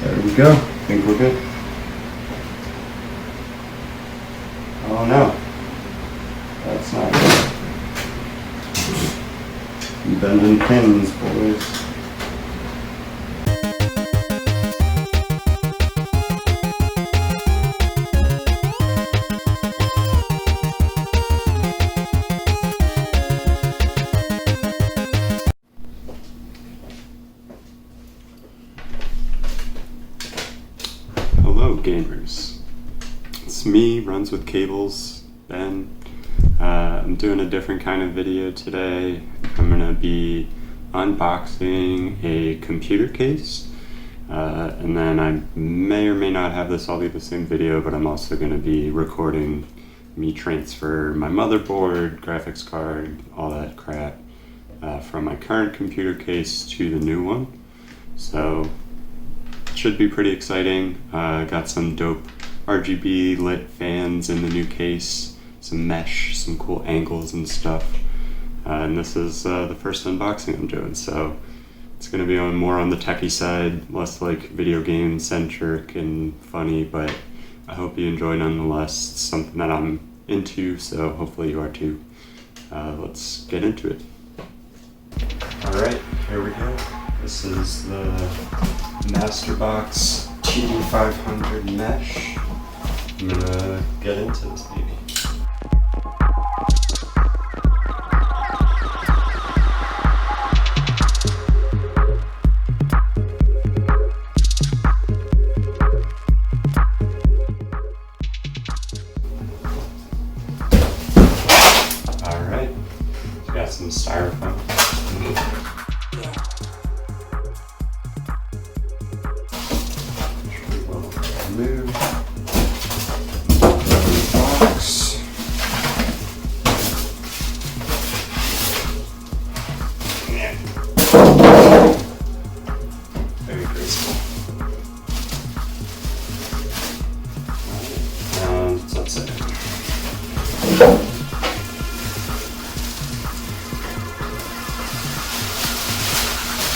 There we go. I think we're good. Oh no. That's not good. Bending pins, boys. Hello gamers, it's me, Runs with Cables, Ben. I'm doing a different kind of video today. I'm going to be unboxing a computer case, and then I may or may not have this all be the same video, but I'm also going to be recording me transfer my motherboard, graphics card, all that crap, from my current computer case to the new one. So should be pretty exciting. Got some dope RGB lit fans in the new case, some mesh, some cool angles and stuff. And this is the first unboxing I'm doing, so it's going to be more on the techie side, less like video game centric and funny, but I hope you enjoy nonetheless. It's something that I'm into, so hopefully you are too. Let's get into it. Alright, here we go. This is the Masterbox TD500 mesh. I'm gonna get into this baby. Alright, got some styrofoam. Move box. Yeah. Very graceful. And that's it.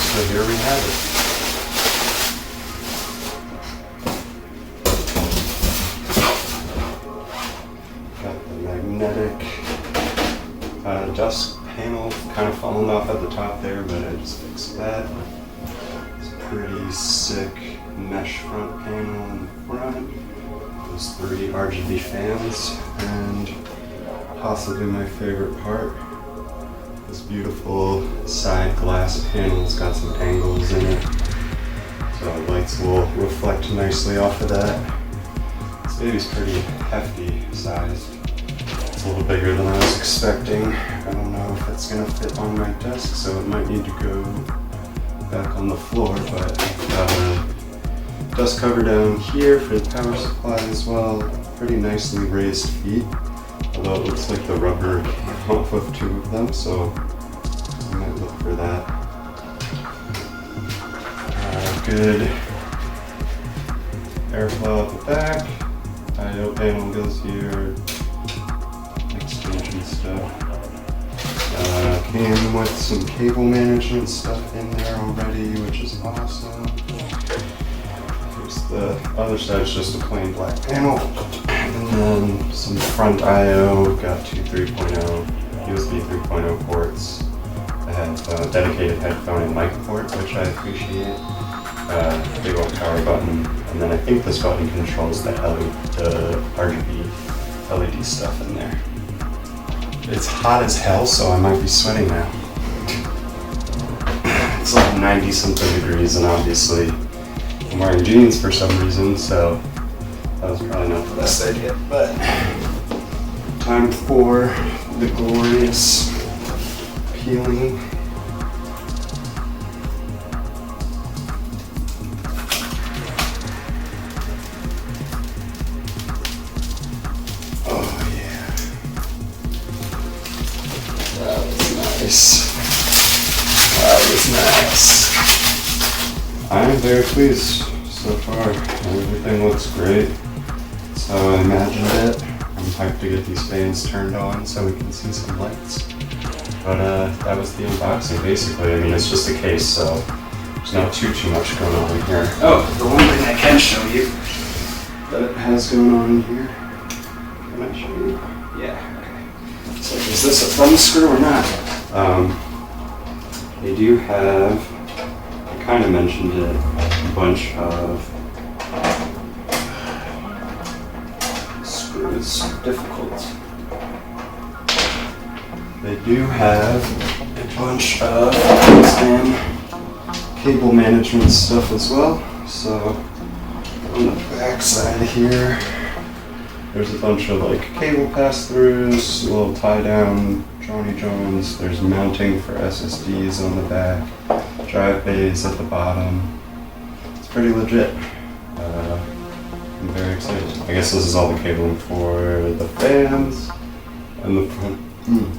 So here we have it. Magnetic dust panel kind of falling off at the top there, but I just fixed that. It's a pretty sick mesh front panel in the front. Those 3 RGB fans, and possibly my favorite part, this beautiful side glass panel. It's got some angles in it, so lights will reflect nicely off of that. This baby's pretty hefty sized. It's a little bigger than I was expecting. I don't know if it's going to fit on my desk, so it might need to go back on the floor, but I've got a dust cover down here for the power supply as well. Pretty nicely raised feet, although it looks like the rubber came off with 2 of them, so I might look for that. Good airflow at the back. I/O panel goes here. Extension stuff. Came with some cable management stuff in there already, which is awesome. Here's the other side, it's just a plain black panel. And then some front I/O. We've got 2 3.0 USB 3.0 ports. I have a dedicated headphone and mic port, which I appreciate. Big old power button, and then I think this button controls the RGB LED stuff in there. It's hot as hell, so I might be sweating now. It's like 90 something degrees, and obviously I'm wearing jeans for some reason, so that was probably not the best idea, but time for the glorious peeling. That was nice. I'm very pleased so far. Everything looks great. That's how I imagined it. I'm hyped to get these fans turned on so we can see some lights. But that was the unboxing basically. I mean, it's just a case, so there's not too much going on here. Oh, the one thing I can show you that it has going on here. Can I show you? Yeah, okay. So is this a thumb screw or not? They do have, I kind of mentioned it, a bunch of screws. Difficult. They do have a bunch of cable management stuff as well. So on the back side here, there's a bunch of like cable pass-throughs, a little tie-down Johnny Jones. There's mounting for SSDs on the back, drive bays at the bottom. It's pretty legit. I'm very excited. I guess this is all the cabling for the fans and the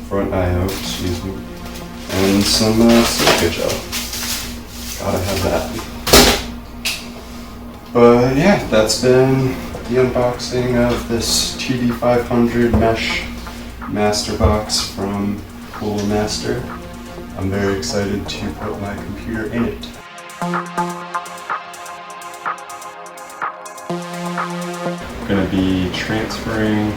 front I/O, excuse me, and some silica gel. Gotta have that. But yeah, that's been the unboxing of this TD500 mesh master box from Cooler Master. I'm very excited to put my computer in it. I'm going to be transferring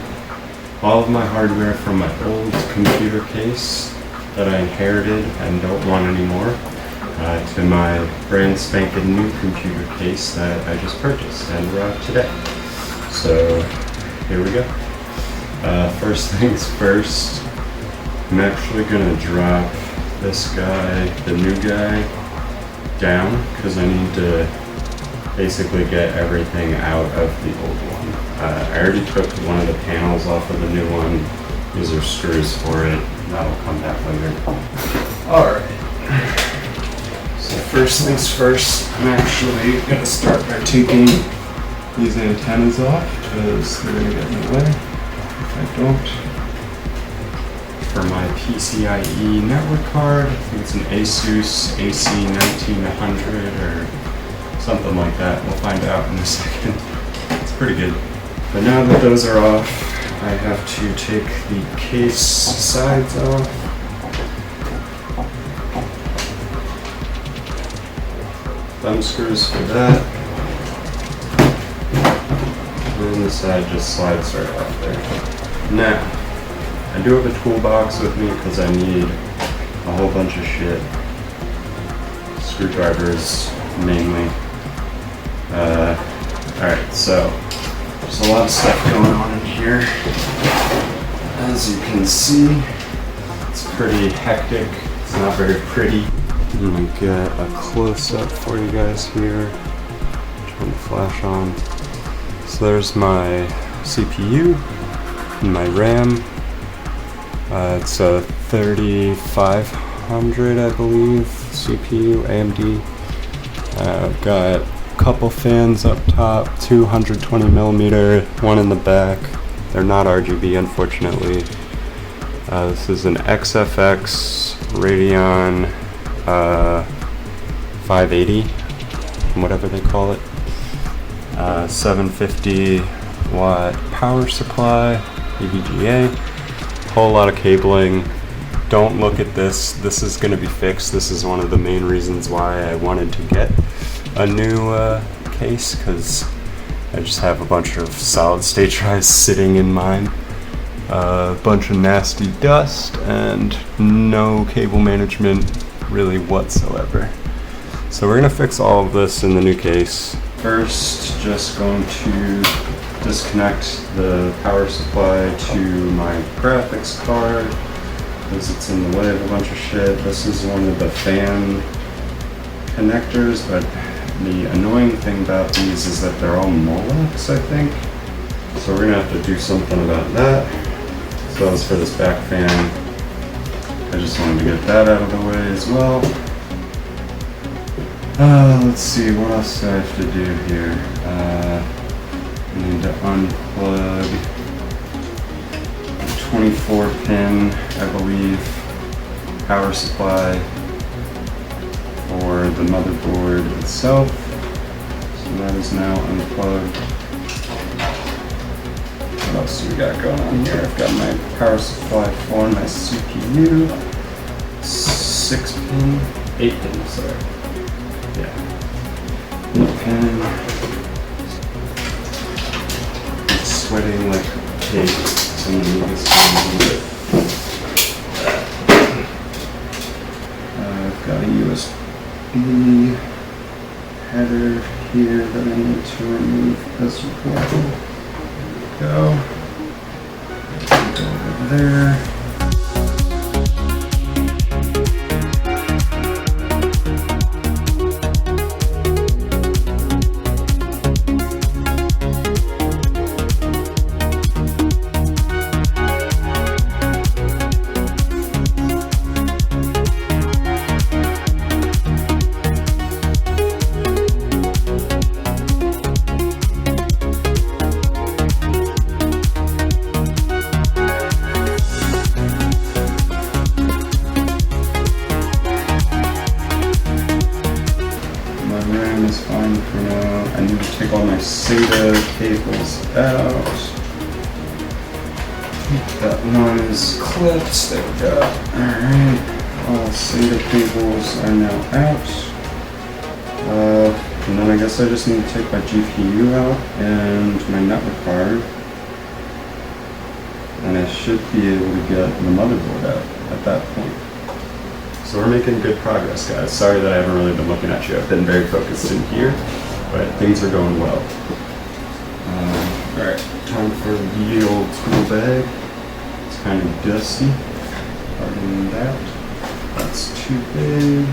all of my hardware from my old computer case that I inherited and don't want anymore to my brand spanking new computer case that I just purchased and arrived today. So here we go. First things first, I'm actually going to drop this guy, the new guy, down because I need to basically get everything out of the old one. I already took one of the panels off of the new one. These are screws for it. That'll come back later. Alright. So first things first, I'm actually going to start by taking these antennas off because they're going to get in the way if I don't. For my PCIe network card, I think it's an Asus AC1900 or something like that. We'll find out in a second. It's pretty good. But now that those are off, I have to take the case sides off. Thumb screws for that. And then the side just slides right off there. Now, I do have a toolbox with me because I need a whole bunch of shit. Screwdrivers, mainly. Alright, so there's a lot of stuff going on in here. As you can see, it's pretty hectic. It's not very pretty. I'm gonna get a close-up for you guys here. Turn the flash on. So there's my CPU and my RAM. It's a 3500, I believe, CPU, AMD. I've got a couple fans up top, 220mm, one in the back. They're not RGB, unfortunately. This is an XFX Radeon 580, whatever they call it. 750 watt power supply, EVGA. Whole lot of cabling. Don't look at this. This is going to be fixed. This is one of the main reasons why I wanted to get a new case, because I just have a bunch of solid state drives sitting in mine. A bunch of nasty dust and no cable management really whatsoever. So we're going to fix all of this in the new case. First, just going to disconnect the power supply to my graphics card because it's in the way of a bunch of shit. This is one of the fan connectors, but the annoying thing about these is that they're all Molex, I think. So we're gonna have to do something about that. So that was for this back fan. I just wanted to get that out of the way as well. Let's see, what else do I have to do here? I need to unplug the 24 pin, I believe, power supply for the motherboard itself. So that is now unplugged. What else do we got going on here? I've got my power supply for my CPU, 8 pin, sorry. Yeah. And it's sweating like a pig. So I'm gonna move this down a little bit. I've got a USB header here that I need to remove as well. There we go. Go over there. Is fine for now. I need to take all my SATA cables out. That one is clipped. There we go. Alright. All SATA cables are now out. And then I guess I just need to take my GPU out and my network card. And I should be able to get the motherboard out at that point. So we're making good progress, guys. Sorry that I haven't really been looking at you. I've been very focused in here, but things are going well. Alright, time for the old tool bag. It's kind of dusty. Pardon that. That's too big.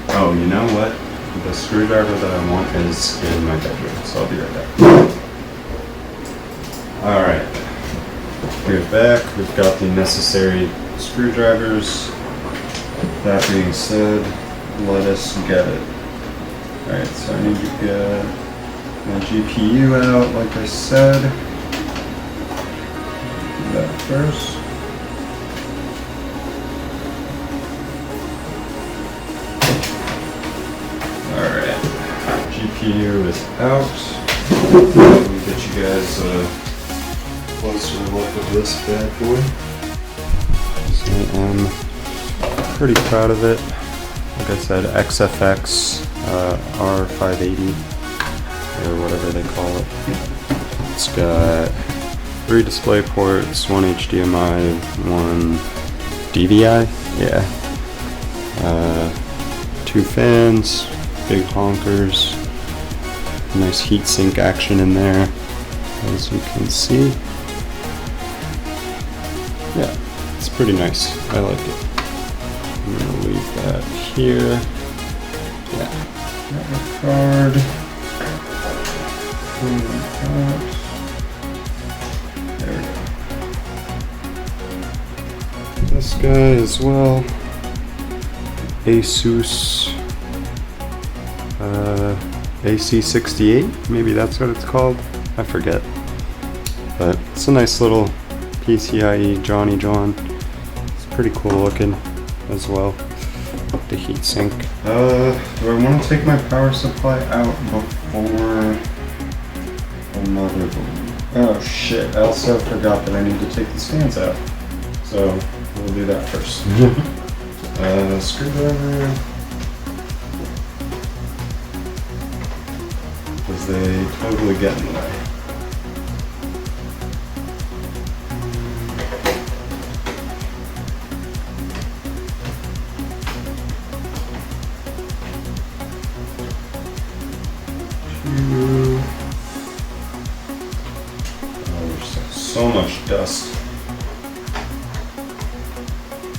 Oh, you know what? The screwdriver that I want is in my bedroom, so I'll be right back. Alright, we're back. We've got the necessary screwdrivers. That being said, let us get it. Alright, so I need to get my GPU out, like I said. Do that first. Alright, GPU is out. Let me get you guys a closer look of this bad boy. So pretty proud of it. Like I said, XFX R580 or whatever they call it. It's got 3 display ports, 1 HDMI, 1 DVI, yeah. 2 fans, big honkers, nice heatsink action in there, as you can see. Yeah, it's pretty nice. I like it. I'm gonna leave that here. Yeah. Network card. There we go. This guy as well. Asus AC68. Maybe that's what it's called. I forget. But it's a nice little PCIe Johnny John. It's pretty cool looking as well. The heatsink. Do I want to take my power supply out before the motherboard? Oh shit, I also forgot that I need to take these fans out. So we'll do that first. Screwdriver. Because they totally get in the way. So much dust.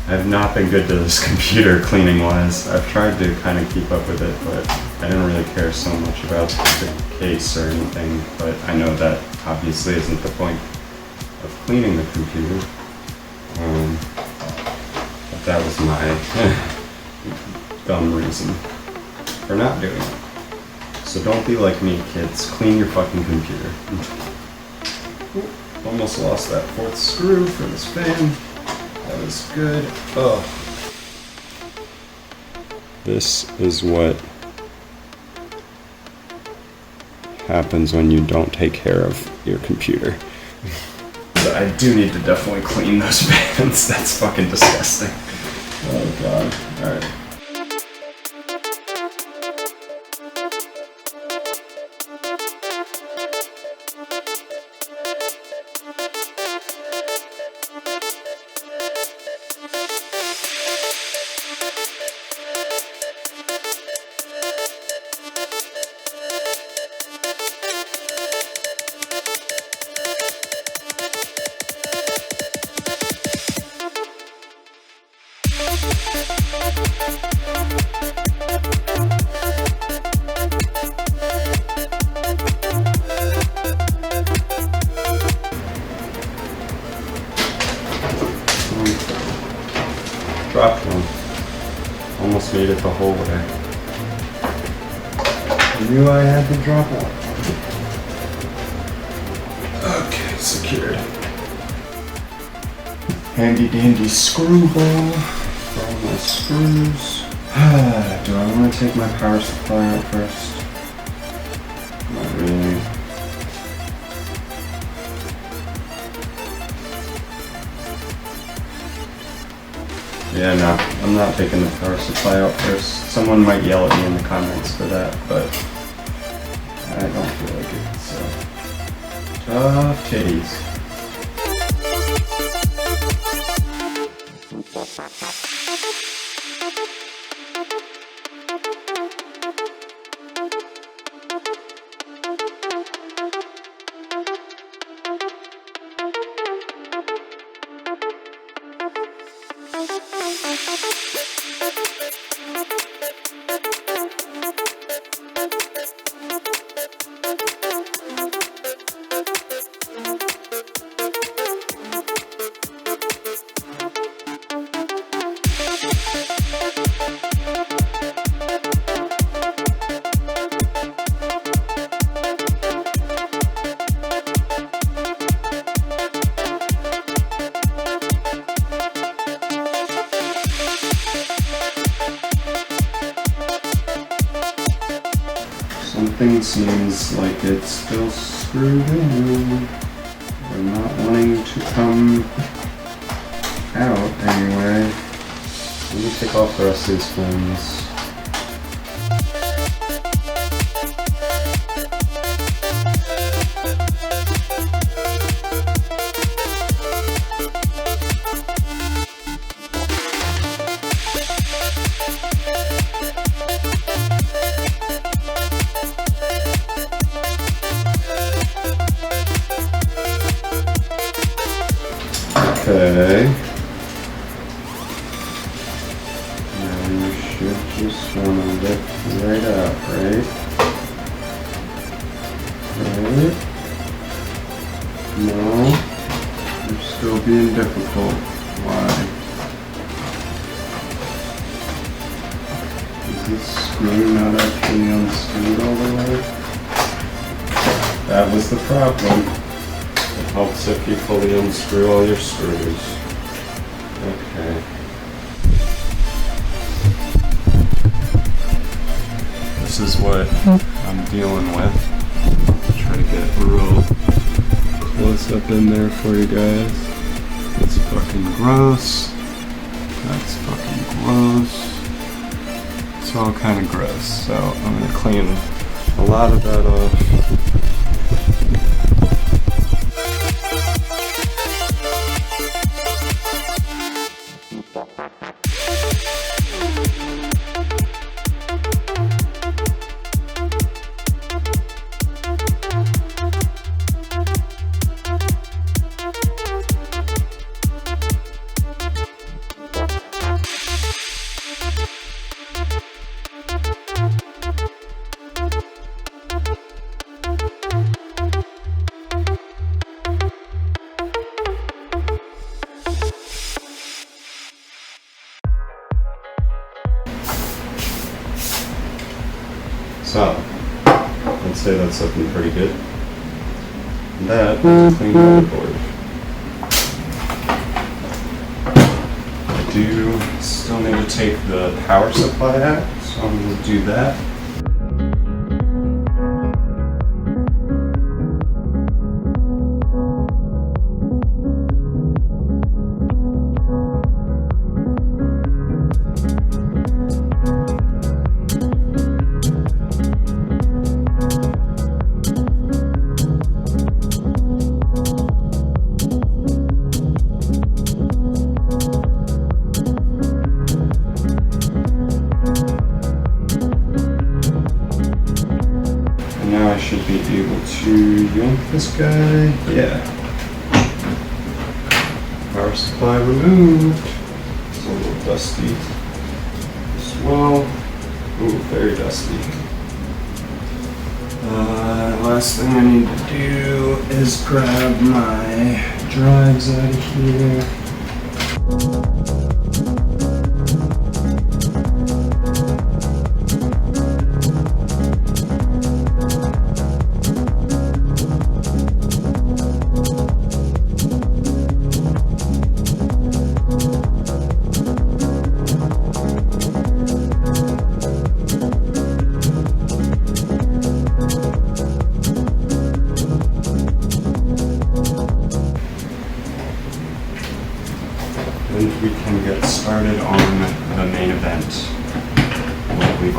I have not been good to this computer cleaning wise. I've tried to kind of keep up with it, but I didn't really care so much about the case or anything. But I know that obviously isn't the point of cleaning the computer. But that was my dumb reason for not doing it. So don't be like me, kids. Clean your fucking computer. Almost lost that 4th screw for this fan. That was good. Oh. This is what happens when you don't take care of your computer. But I do need to definitely clean those fans. That's fucking disgusting. Oh god. Alright. whole way. I knew I had to drop out. Okay, secured. Handy dandy screw ball for all my screws. Do I want to take my power supply out first? Not really. Yeah, no, I'm not taking the power supply out first. Someone might yell at me in the comments for that, but I don't feel like it, so. Tough titties. Something seems like it's still screwed in. We're not wanting to come out anyway. Let me take off the rest of these fins. Okay. Now you should just want to lift right out, right? Right? No. You're still being difficult. Why? Is this screw not actually unscrewed all the way? That was the problem. It helps if you fully unscrew all your screws. Okay. This is what I'm dealing with. Try to get real close up in there for you guys. It's fucking gross. That's fucking gross. It's all kind of gross, so I'm gonna clean a lot of that off. So, I'd say that's looking pretty good. That is a clean motherboard. I do still need to take the power supply out, so I'm going to do that. Now I should be able to yank this guy. Yeah. Power supply removed. It's a little dusty as well. Ooh, very dusty. Last thing I need to do is grab my drives out of here.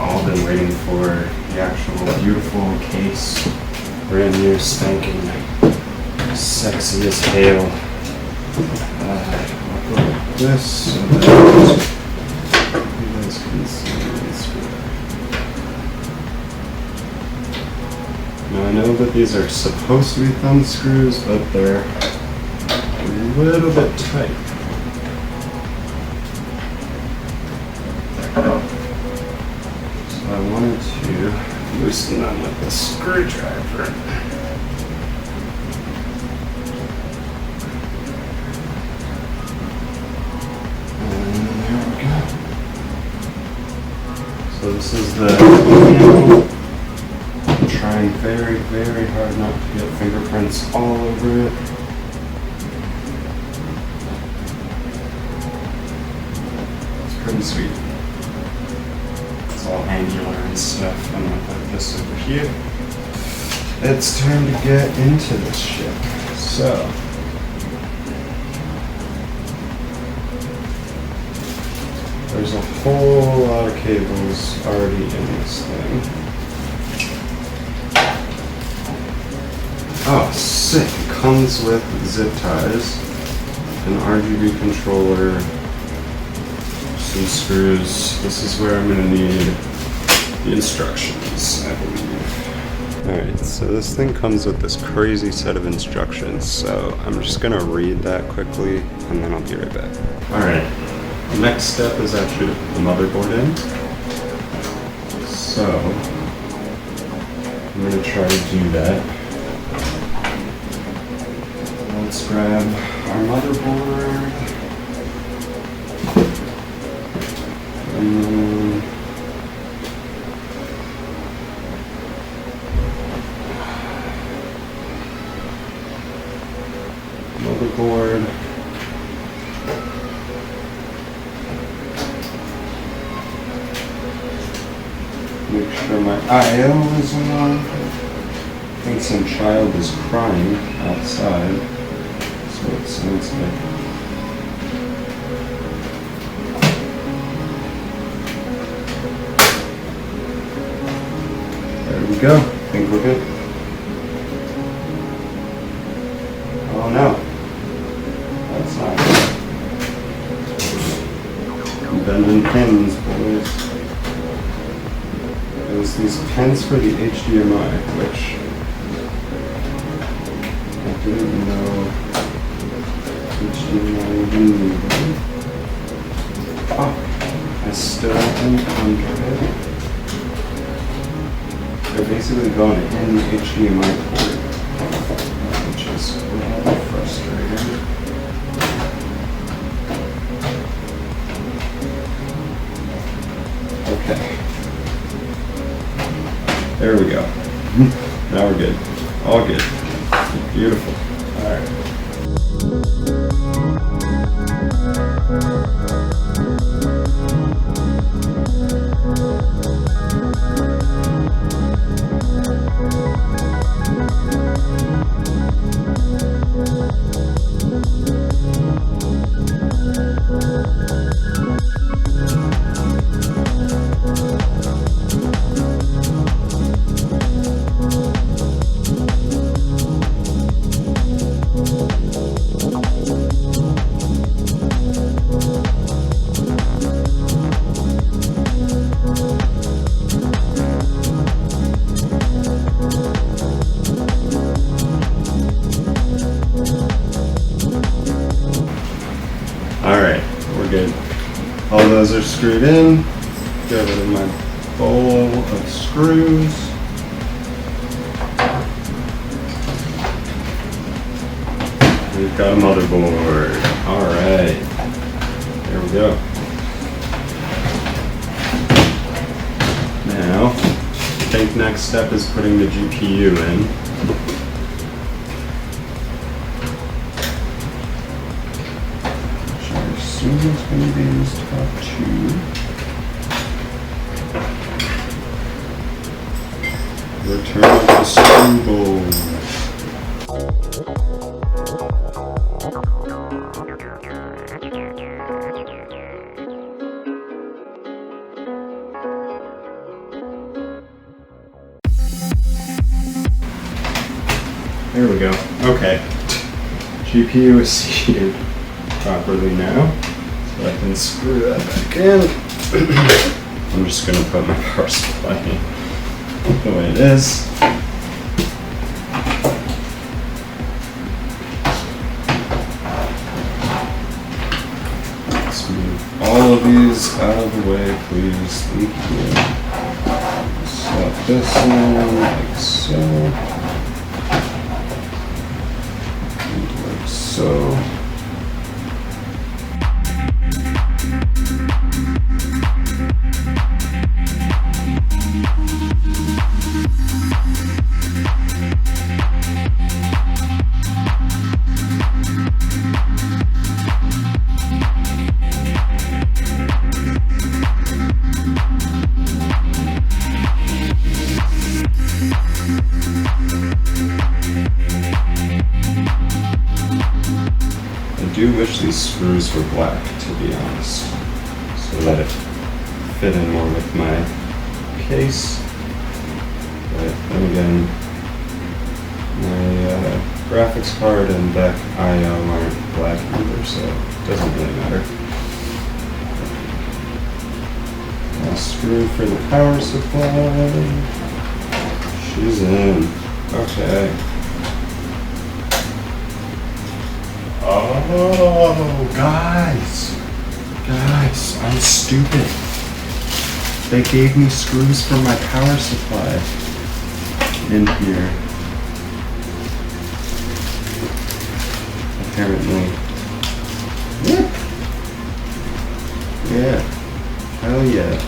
all been waiting for the actual beautiful case. Brand new, spanking, sexy as hail. I'll go like this so that you guys can see this. Now I know that these are supposed to be thumb screws, but they're a little bit tight. So I wanted to loosen them with the screwdriver. And there we go. So this is the panel. I'm trying very, very hard not to get fingerprints all over it. It's pretty sweet. It's all angular and stuff. I'm gonna put this over here. It's time to get into this shit. So, there's a whole lot of cables already in this thing. Oh, sick. It comes with zip ties, an RGB controller, some screws. This is where I'm going to need the instructions, I believe. Alright, so this thing comes with this crazy set of instructions, so I'm just going to read that quickly, and then I'll be right back. Alright, the next step is actually to put the motherboard in. So, I'm going to try to do that. Let's grab our motherboard. Motherboard. Make sure my I/O is on. I think some child is crying outside. That's what it sounds like. There we go. I think we're good. Oh no. That's not good. Bending pins, boys. There's these pins for the HDMI, which I didn't know HDMI would be needed. Oh, I still am under it. They're basically going in the HDMI port, which is rather frustrating. Okay. There we go. Now we're good. All good. Beautiful. All right. Alright, we're good. All those are screwed in. Get rid of my bowl of screws. We've got a motherboard. Alright. There we go. Now, I think next step is putting the GPU in. It's going to be used top two. Return the screw bowl. There we go. Okay. GPU is seated properly now, so I can screw that back in. I'm just gonna put my power supply in the way it is. Let's move all of these out of the way, please. Thank you. Slot this in like so. And like so. I do wish these screws were black, to be honest, so that it fit in more with my case. But then again, my graphics card and back I/O aren't black either, so it doesn't really matter. A screw for the power supply. She's in. Okay. Oh, guys, I'm stupid. They gave me screws for my power supply in here. Apparently. Yep. Yeah. Hell yeah.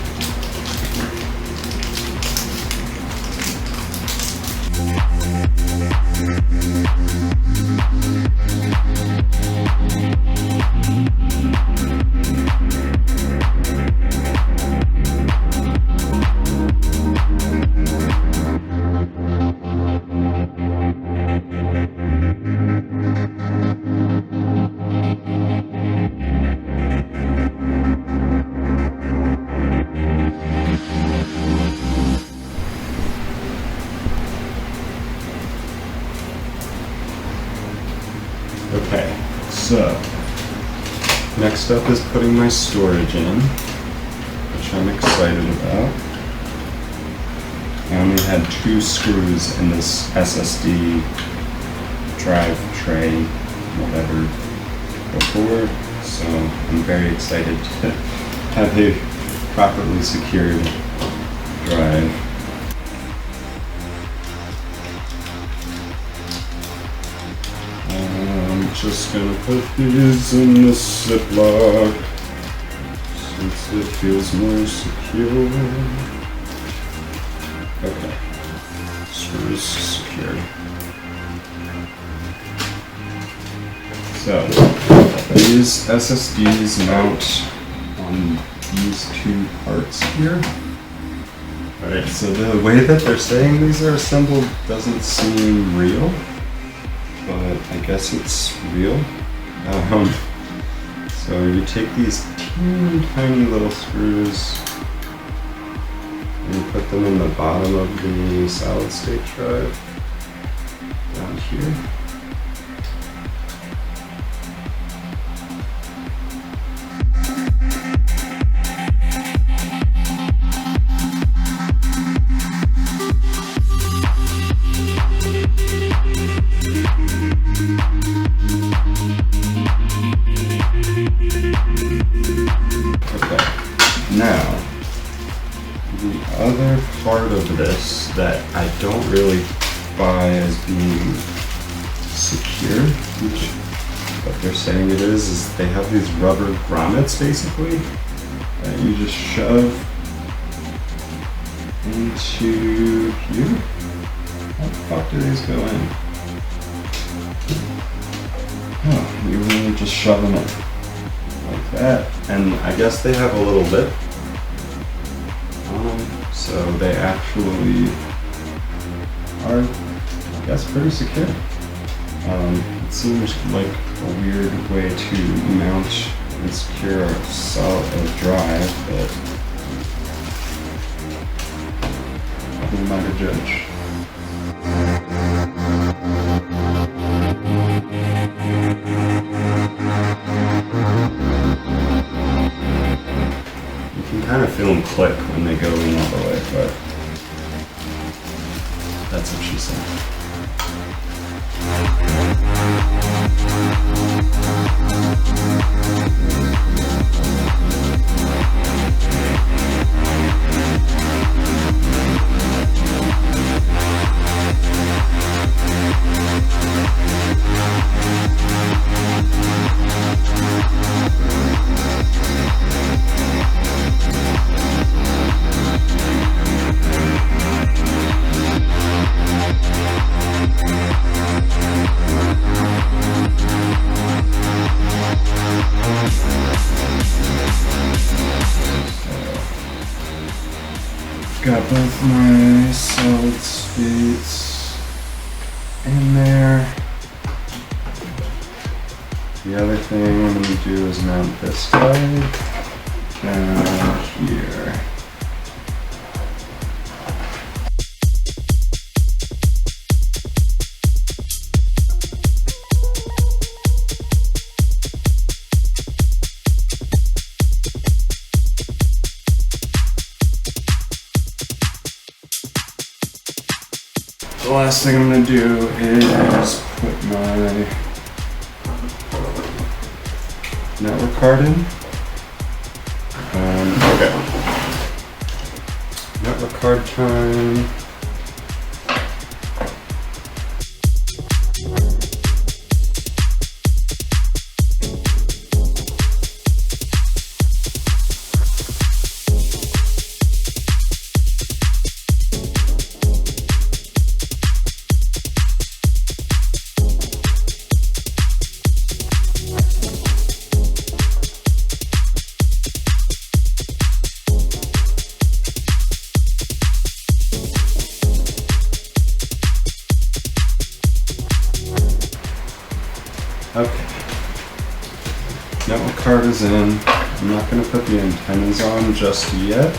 Okay, so next up is putting my storage in, which I'm excited about. I only had 2 screws in this SSD drive tray, whatever, before, so I'm very excited to have a properly secured drive. I'm just gonna put these in the Ziploc since it feels more secure. Okay, screws secured. So these SSDs mount on these 2 parts here. Alright, so the way that they're saying these are assembled doesn't seem real, but I guess it's real. So you take these teeny tiny little screws and you put them in the bottom of the solid state drive down here. Now, the other part of this that I don't really buy as being secure, which what they're saying it is they have these rubber grommets basically that you just shove into here. How the fuck do these go in? Oh, you really just shove them in like that, and I guess they have a little lip on them, so they actually are, I guess, pretty secure. It seems like a weird way to mount and secure a drive, but who am I to judge? click when they go in all the way, but that's what she said. Got both my solid states in there. The other thing I'm going to do is mount this guy down here. The last thing I'm going to do is put my network card in. Okay. Network card time. Okay, network card is in. I'm not going to put the antennas on just yet,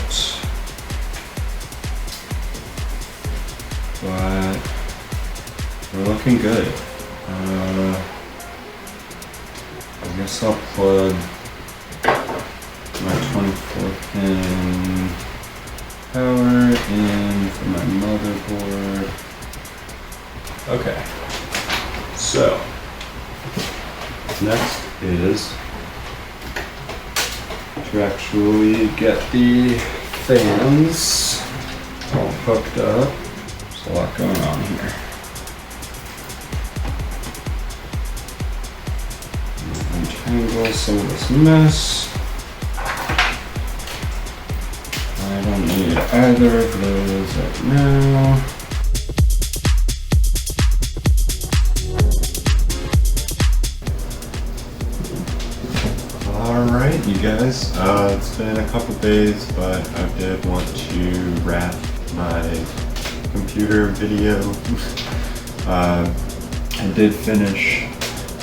but we're looking good. I guess I'll plug my 24-pin power in for my motherboard. Okay, so next is to actually get the fans all hooked up. There's a lot going on here. Untangle some of this mess. I don't need either of those right now. Alright, you guys, it's been a couple days, but I did want to wrap my computer video. I did finish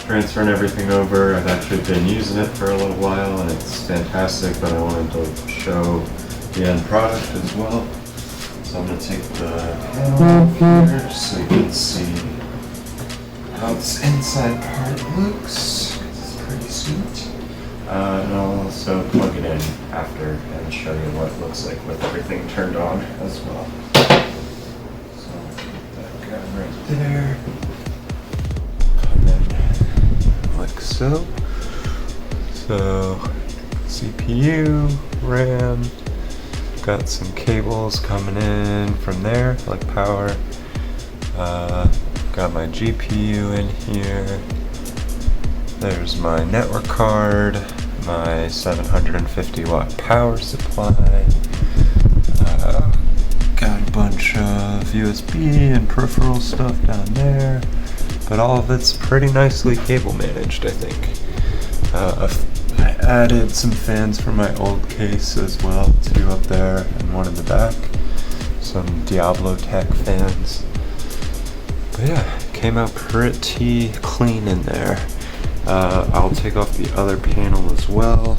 transferring everything over. I've actually been using it for a little while and it's fantastic, but I wanted to show the end product as well. So I'm going to take the panel off here so you can see how this inside part looks. It's pretty sweet. And I'll also plug it in after and show you what it looks like with everything turned on as well. So I'll put that guy right there. Come in like so. So CPU, RAM, got some cables coming in from there, like power. Got my GPU in here. There's my network card, my 750 watt power supply. Got a bunch of USB and peripheral stuff down there, but all of it's pretty nicely cable managed, I think. I added some fans from my old case as well, 2 up there and 1 in the back. Some Diablo Tech fans. But yeah, came out pretty clean in there. I'll take off the other panel as well.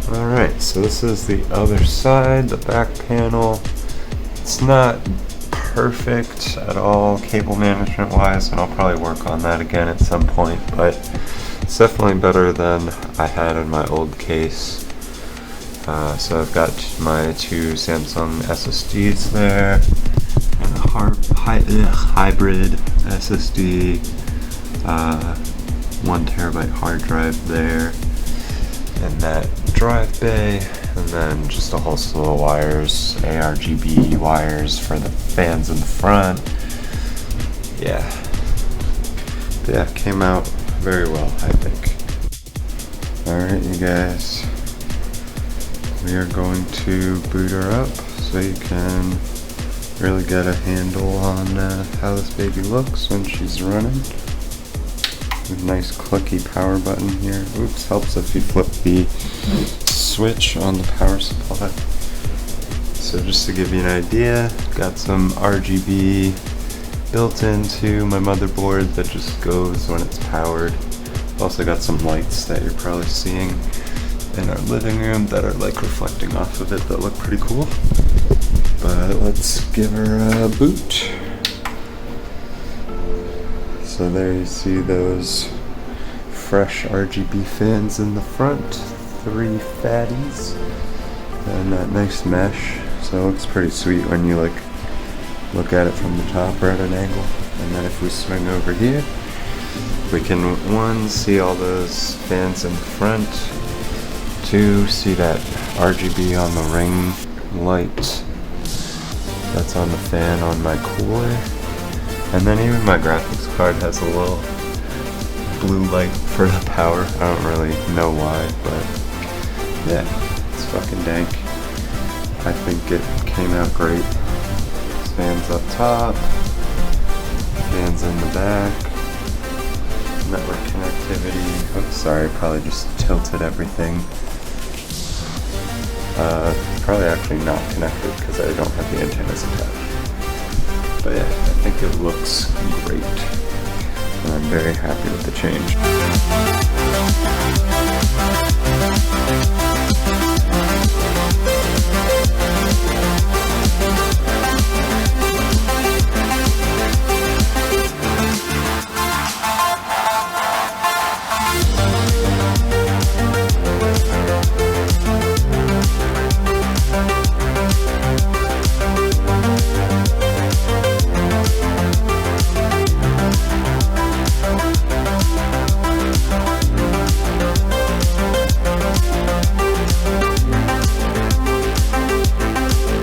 Alright, so this is the other side, the back panel. It's not perfect at all cable management wise, and I'll probably work on that again at some point, but It's definitely better than I had in my old case. So I've got my 2 Samsung SSDs there, and a hybrid SSD, 1 terabyte hard drive there, and that drive bay, and then just a whole slew of wires, ARGB wires for the fans in the front. Yeah, came out very well, I think. Alright, you guys, we are going to boot her up so you can really get a handle on how this baby looks when she's running. A nice clicky power button here. Oops, helps if you flip the switch on the power supply. So just to give you an idea, got some RGB built into my motherboard that just goes when it's powered. Also got some lights that you're probably seeing in our living room that are like reflecting off of it that look pretty cool. But let's give her a boot. So there you see those fresh RGB fans in the front, 3 fatties, and that nice mesh. So it looks pretty sweet when you like look at it from the top or at an angle. And then if we swing over here, we can 1, see all those fans in the front, 2, see that RGB on the ring light that's on the fan on my cooler, and then even my graphics card has a little blue light for the power. I don't really know why, but yeah, it's fucking dank. I think it came out great. Fans up top, fans in the back, network connectivity. Oops, sorry, probably just tilted everything. Probably actually not connected because I don't have the antennas attached. But yeah, I think it looks great. And I'm very happy with the change.